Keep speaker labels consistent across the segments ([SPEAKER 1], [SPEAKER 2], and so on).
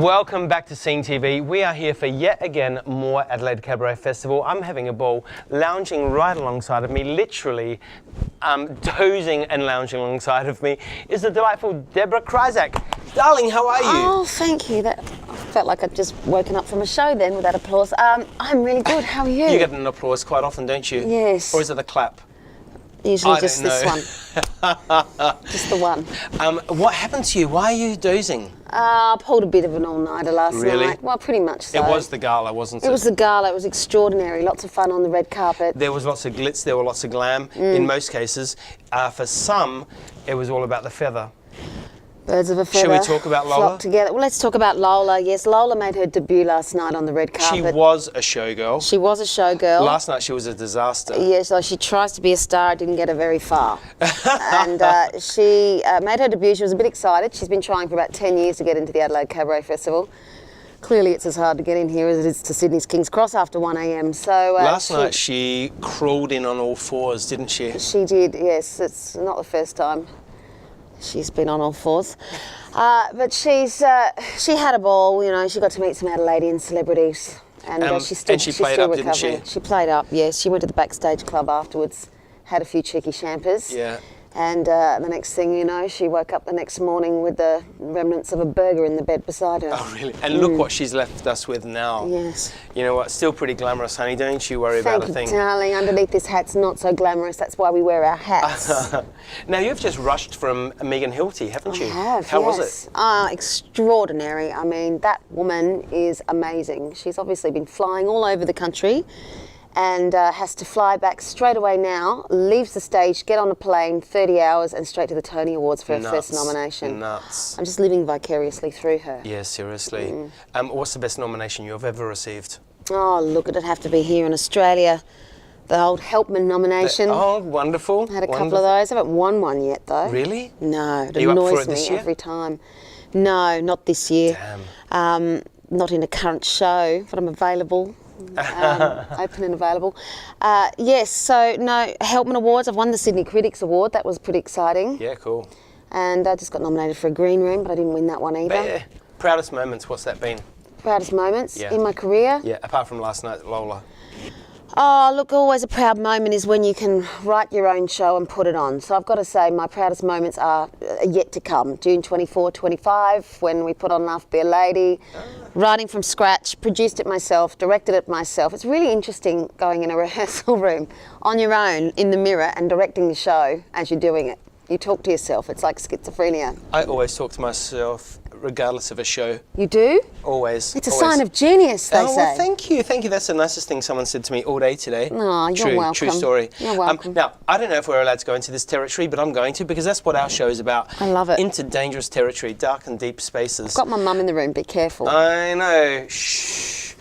[SPEAKER 1] Welcome back to SceneTV. We are here for yet again more Adelaide Cabaret Festival. I'm having a ball, lounging right alongside of me, literally dozing and lounging alongside of me is the delightful Debora Krizak. Darling, how are you?
[SPEAKER 2] Oh, thank you. I felt like I'd just woken up from a show then with that applause. I'm really good. How are you?
[SPEAKER 1] You get an applause quite often, don't you?
[SPEAKER 2] Yes.
[SPEAKER 1] Or is it a clap?
[SPEAKER 2] Usually just this one. Just the one.
[SPEAKER 1] What happened to you? Why are you dozing?
[SPEAKER 2] I pulled a bit of an all-nighter last night. Well, pretty much so.
[SPEAKER 1] It was the gala, wasn't it?
[SPEAKER 2] It was the gala. It was extraordinary. Lots of fun on the red carpet.
[SPEAKER 1] There was lots of glitz. There were lots of glam in most cases. For some, it was all about the feather.
[SPEAKER 2] Birds of a feather.
[SPEAKER 1] Shall we talk about Lola?
[SPEAKER 2] Flock together. Well, let's talk about Lola. Yes, Lola made her debut last night on the red carpet.
[SPEAKER 1] She was a showgirl.
[SPEAKER 2] She was a showgirl.
[SPEAKER 1] Last night she was a disaster.
[SPEAKER 2] Yes, so she tries to be a star, didn't get her very far. And she made her debut. She was a bit excited. She's been trying for about 10 years to get into the Adelaide Cabaret Festival. Clearly it's as hard to get in here as it is to Sydney's King's Cross after 1 a.m. So
[SPEAKER 1] last night she crawled in on all fours, didn't she?
[SPEAKER 2] She did, yes. It's not the first time she's been on all fours. But she had a ball, you know. She got to meet some Adelaidean celebrities. And she
[SPEAKER 1] played up,
[SPEAKER 2] recovering.
[SPEAKER 1] didn't she?
[SPEAKER 2] She played up, yes. She went to the backstage club afterwards, had a few cheeky champers.
[SPEAKER 1] Yeah.
[SPEAKER 2] And the next thing you know, she woke up the next morning with the remnants of a burger in the bed beside her.
[SPEAKER 1] Oh, really? And look what she's left us with now.
[SPEAKER 2] Yes.
[SPEAKER 1] You know what? Still pretty glamorous, honey. Don't you worry about a thing.
[SPEAKER 2] Thank you, darling. Underneath this hat's not so glamorous. That's why we wear our hats.
[SPEAKER 1] Now, you've just rushed from Megan Hilty, haven't you?
[SPEAKER 2] I have,
[SPEAKER 1] How was
[SPEAKER 2] yes.
[SPEAKER 1] it?
[SPEAKER 2] Extraordinary. I mean, that woman is amazing. She's obviously been flying all over the country and has to fly back straight away now, leaves the stage, get on a plane, 30 hours and straight to the Tony Awards for her first nomination.
[SPEAKER 1] Nuts.
[SPEAKER 2] I'm just living vicariously through her.
[SPEAKER 1] Yeah, seriously. What's the best nomination you've ever received?
[SPEAKER 2] Oh, look, it'd have to be here in Australia. The old Helpman nomination.
[SPEAKER 1] Oh, wonderful.
[SPEAKER 2] Had a couple of those. I haven't won one yet, though.
[SPEAKER 1] Really?
[SPEAKER 2] No, it
[SPEAKER 1] Are you up for
[SPEAKER 2] annoys
[SPEAKER 1] it this
[SPEAKER 2] me
[SPEAKER 1] year?
[SPEAKER 2] every time. No, not this year.
[SPEAKER 1] Damn.
[SPEAKER 2] Not in a current show, but I'm available. Open and available. Yes, so no, Helpman Awards. I've won the Sydney Critics Award. That was pretty exciting.
[SPEAKER 1] Yeah, cool.
[SPEAKER 2] And I just got nominated for a Green Room, but I didn't win that one either.
[SPEAKER 1] But, proudest moments, what's that been?
[SPEAKER 2] Proudest moments in my career?
[SPEAKER 1] Yeah, apart from last night, Lola.
[SPEAKER 2] Oh, look, always a proud moment is when you can write your own show and put it on. So I've got to say my proudest moments are yet to come. June 24, 25, when we put on Laugh Be a Lady, writing from scratch, produced it myself, directed it myself. It's really interesting going in a rehearsal room on your own in the mirror and directing the show as you're doing it. You talk to yourself. It's like schizophrenia.
[SPEAKER 1] I always talk to myself regardless of a show.
[SPEAKER 2] You do?
[SPEAKER 1] Always.
[SPEAKER 2] It's a sign of genius, they say.
[SPEAKER 1] Well, thank you. Thank you. That's the nicest thing someone said to me all day today.
[SPEAKER 2] Oh, you're welcome.
[SPEAKER 1] True story.
[SPEAKER 2] You're welcome.
[SPEAKER 1] Now, I don't know if we're allowed to go into this territory, but I'm going to because that's what our show is about.
[SPEAKER 2] I love it.
[SPEAKER 1] Into dangerous territory, dark and deep spaces.
[SPEAKER 2] I've got my mum in the room. Be careful.
[SPEAKER 1] I know. Shh.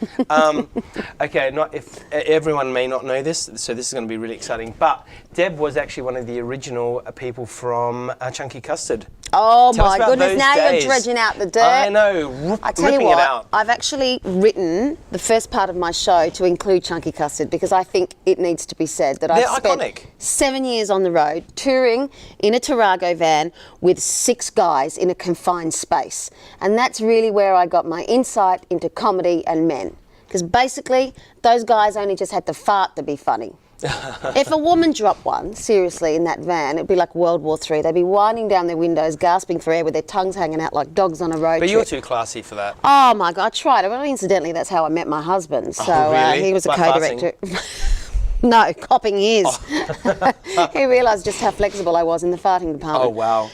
[SPEAKER 1] Okay, if everyone may not know this, so this is going to be really exciting. But Deb was actually one of the original people from Chunky Custard.
[SPEAKER 2] Oh
[SPEAKER 1] Tell
[SPEAKER 2] my goodness! Now
[SPEAKER 1] days.
[SPEAKER 2] you're dredging out the dirt.
[SPEAKER 1] I know.
[SPEAKER 2] I tell you
[SPEAKER 1] ripping
[SPEAKER 2] what,
[SPEAKER 1] it out.
[SPEAKER 2] I've actually written the first part of my show to include Chunky Custard because I think it needs to be said that I've spent 7 years on the road touring in a Tarago van with 6 guys in a confined space, and that's really where I got my insight into comedy and men. Because basically, those guys only just had to fart to be funny. If a woman dropped one, seriously, in that van, it'd be like World War III. They'd be winding down their windows, gasping for air with their tongues hanging out like dogs on a road trip.
[SPEAKER 1] But you're too classy for that.
[SPEAKER 2] Oh my God, I tried. Well, incidentally, that's how I met my husband. So
[SPEAKER 1] really?
[SPEAKER 2] He was a
[SPEAKER 1] By
[SPEAKER 2] co-director. No, copping ears. He realised just how flexible I was in the farting department.
[SPEAKER 1] Oh, wow.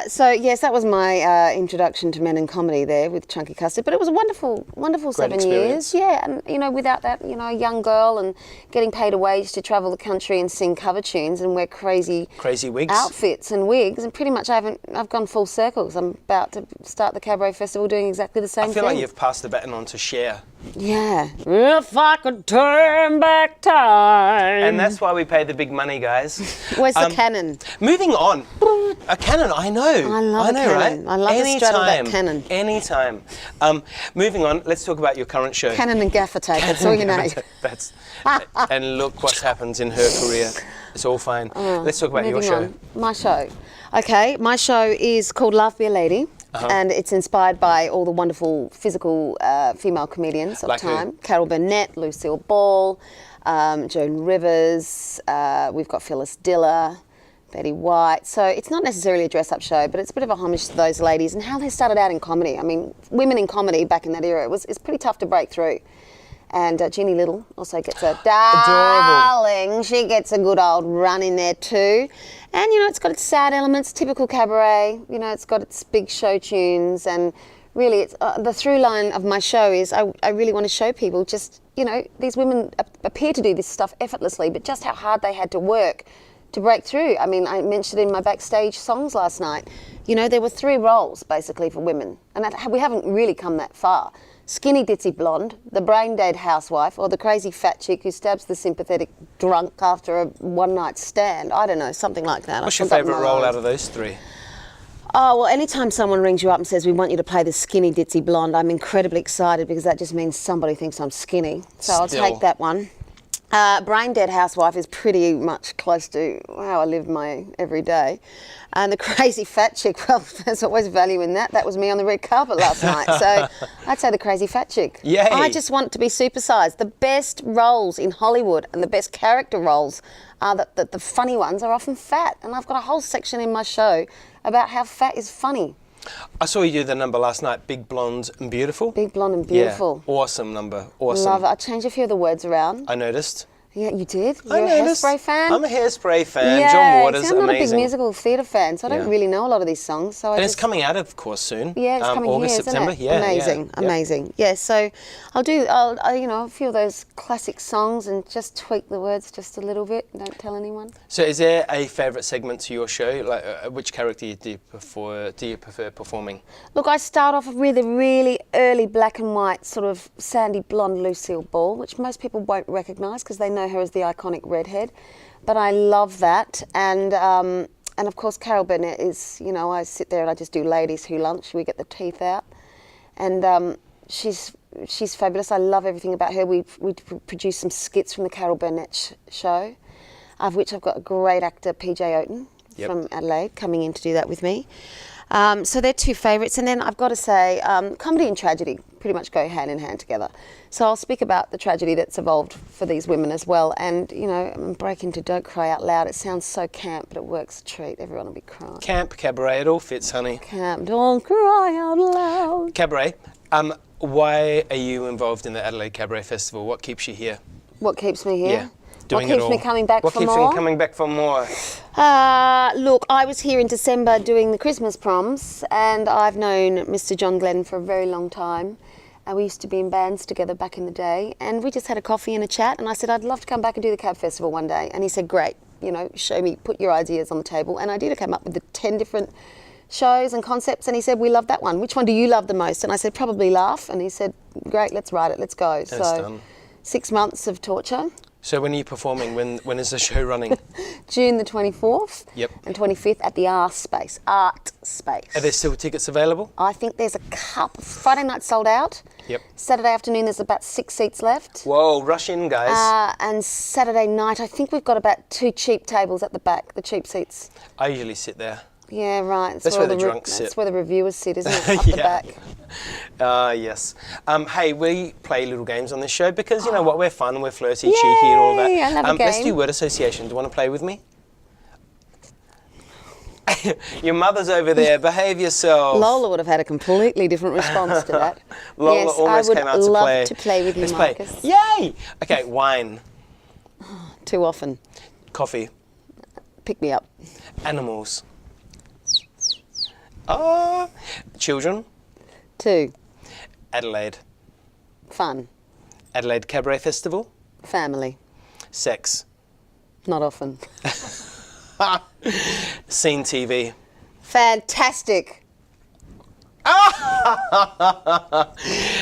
[SPEAKER 2] So, yes, that was my introduction to men and comedy there with Chunky Custard. But it was a wonderful, wonderful
[SPEAKER 1] Great
[SPEAKER 2] 7 years. Yeah, and, you know, without that, you know, a young girl and getting paid a wage to travel the country and sing cover tunes and wear crazy
[SPEAKER 1] wigs.
[SPEAKER 2] outfits and wigs. And pretty much I've gone full circle because I'm about to start the Cabaret Festival doing exactly the same thing.
[SPEAKER 1] I feel like you've passed the baton on to Cher.
[SPEAKER 2] Yeah. If I could turn back time.
[SPEAKER 1] And that's why we pay the big money, guys.
[SPEAKER 2] Where's the cannon?
[SPEAKER 1] Moving on. A cannon, I know.
[SPEAKER 2] I love a cannon.
[SPEAKER 1] Right?
[SPEAKER 2] I love the straddle that cannon.
[SPEAKER 1] Anytime. Moving on, let's talk about your current show.
[SPEAKER 2] Cannon and gaffer tape, that's all you need.
[SPEAKER 1] And look what's happened in her career. It's all fine. Let's talk about your show.
[SPEAKER 2] My show. Okay, my show is called Laugh Be a Lady. and it's inspired by all the wonderful physical female comedians of time. Carol Burnett, Lucille Ball, Joan Rivers, we've got Phyllis Diller, Betty White. So it's not necessarily a dress-up show, but it's a bit of a homage to those ladies and how they started out in comedy. I mean, women in comedy back in that era, it's pretty tough to break through. And Jeannie Little also gets a darling. She gets a good old run in there too. And, you know, it's got its sad elements, typical cabaret. You know, it's got its big show tunes. And really, it's the through line of my show is I really want to show people just, you know, these women appear to do this stuff effortlessly, but just how hard they had to work to break through. I mean, I mentioned in my backstage songs last night, you know, there were 3 roles basically for women. And we haven't really come that far. Skinny ditzy blonde, the brain dead housewife, or the crazy fat chick who stabs the sympathetic drunk after a one-night stand. I don't know, something like that.
[SPEAKER 1] What's your favourite role out of those 3?
[SPEAKER 2] Oh, well, anytime someone rings you up and says, we want you to play the skinny ditzy blonde, I'm incredibly excited because that just means somebody thinks I'm skinny. So I'll take that one. Brain dead housewife is pretty much close to how I live my everyday. And the crazy fat chick, well, there's always value in that. That was me on the red carpet last night. So I'd say the crazy fat chick.
[SPEAKER 1] Yay.
[SPEAKER 2] I just want to be supersized. The best roles in Hollywood and the best character roles are that the funny ones are often fat. And I've got a whole section in my show about how fat is funny.
[SPEAKER 1] I saw you do the number last night, Big Blonde and Beautiful.
[SPEAKER 2] Big Blonde and Beautiful.
[SPEAKER 1] Yeah, awesome number, awesome.
[SPEAKER 2] Love it. I changed a few of the words around.
[SPEAKER 1] I noticed.
[SPEAKER 2] Yeah, you did? You're a Hairspray fan?
[SPEAKER 1] I'm a Hairspray fan.
[SPEAKER 2] Yeah,
[SPEAKER 1] John Waters,
[SPEAKER 2] see, I'm not
[SPEAKER 1] amazing.
[SPEAKER 2] a big musical theatre fan, so I don't really know a lot of these songs. So
[SPEAKER 1] it's coming out, of course, soon.
[SPEAKER 2] Yeah, it's coming
[SPEAKER 1] August,
[SPEAKER 2] here,
[SPEAKER 1] September.
[SPEAKER 2] isn't it?
[SPEAKER 1] Yeah,
[SPEAKER 2] amazing, amazing. Yeah, so I'll you know, a few of those classic songs and just tweak the words just a little bit. Don't tell anyone.
[SPEAKER 1] So, is there a favourite segment to your show? Like, which character do you prefer performing?
[SPEAKER 2] Look, I start off with a really early black and white sort of sandy blonde Lucille Ball, which most people won't recognise because they know her as the iconic redhead, but I love that. And of course Carol Burnett is, you know, I sit there and I just do ladies who lunch. We get the teeth out, and she's fabulous. I love everything about her. We produced some skits from the Carol Burnett show, of which I've got a great actor, PJ Oaten from Adelaide, coming in to do that with me. So they're 2 favourites, and then I've got to say comedy and tragedy pretty much go hand in hand together. So I'll speak about the tragedy that's evolved for these women as well, and you know, break into Don't Cry Out Loud. It sounds so camp, but it works a treat. Everyone will be crying.
[SPEAKER 1] Camp, cabaret, it all fits, honey.
[SPEAKER 2] Camp, don't cry out loud.
[SPEAKER 1] Cabaret. Why are you involved in the Adelaide Cabaret Festival? What keeps you here?
[SPEAKER 2] What keeps me here?
[SPEAKER 1] Yeah.
[SPEAKER 2] What keeps me coming back for more?
[SPEAKER 1] What keeps me coming back for more?
[SPEAKER 2] Look, I was here in December doing the Christmas proms, and I've known Mr. John Glenn for a very long time. We used to be in bands together back in the day, and we just had a coffee and a chat, and I said, I'd love to come back and do the Cab Festival one day. And he said, great, you know, show me, put your ideas on the table. And I did. I came up with the 10 different shows and concepts, and he said, we love that one. Which one do you love the most? And I said, probably Laugh. And he said, great, let's write it, let's go.
[SPEAKER 1] And so
[SPEAKER 2] 6 months of torture.
[SPEAKER 1] So when are you performing? When is the show running?
[SPEAKER 2] June the 24th and 25th at the Art Space. Are there
[SPEAKER 1] still tickets available?
[SPEAKER 2] I think there's a couple. Friday night sold out.
[SPEAKER 1] Yep.
[SPEAKER 2] Saturday afternoon there's about 6 seats left.
[SPEAKER 1] Whoa, rush in, guys.
[SPEAKER 2] And Saturday night I think we've got about 2 cheap tables at the back, the cheap seats.
[SPEAKER 1] I usually sit there.
[SPEAKER 2] Yeah, right.
[SPEAKER 1] That's where the drunks sit.
[SPEAKER 2] That's where the reviewers sit, isn't it? Up the back.
[SPEAKER 1] Yes. Hey, we play little games on this show because, you know what, we're fun, we're flirty, cheeky and all that.
[SPEAKER 2] I love a game.
[SPEAKER 1] Let's do word association. Do you want to play with me? Your mother's over there. Behave yourself.
[SPEAKER 2] Lola would have had a completely different response to that.
[SPEAKER 1] Lola
[SPEAKER 2] yes,
[SPEAKER 1] almost came out to play.
[SPEAKER 2] I would love to play with you,
[SPEAKER 1] Let's
[SPEAKER 2] Marcus.
[SPEAKER 1] Play. Yay! Okay, wine.
[SPEAKER 2] Too often.
[SPEAKER 1] Coffee.
[SPEAKER 2] Pick me up.
[SPEAKER 1] Animals. Children.
[SPEAKER 2] 2.
[SPEAKER 1] Adelaide.
[SPEAKER 2] Fun.
[SPEAKER 1] Adelaide Cabaret Festival.
[SPEAKER 2] Family.
[SPEAKER 1] Sex.
[SPEAKER 2] Not often.
[SPEAKER 1] SceneTV.
[SPEAKER 2] Fantastic.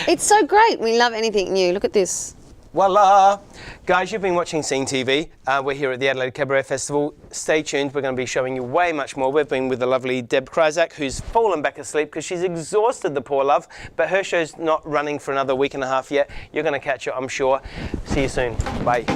[SPEAKER 2] It's so great. We love anything new. Look at this.
[SPEAKER 1] Voila! Guys, you've been watching SceneTV. We're here at the Adelaide Cabaret Festival. Stay tuned, we're going to be showing you way much more. We've been with the lovely Deb Krizak, who's fallen back asleep because she's exhausted, the poor love. But her show's not running for another week and a half yet. You're going to catch her, I'm sure. See you soon. Bye.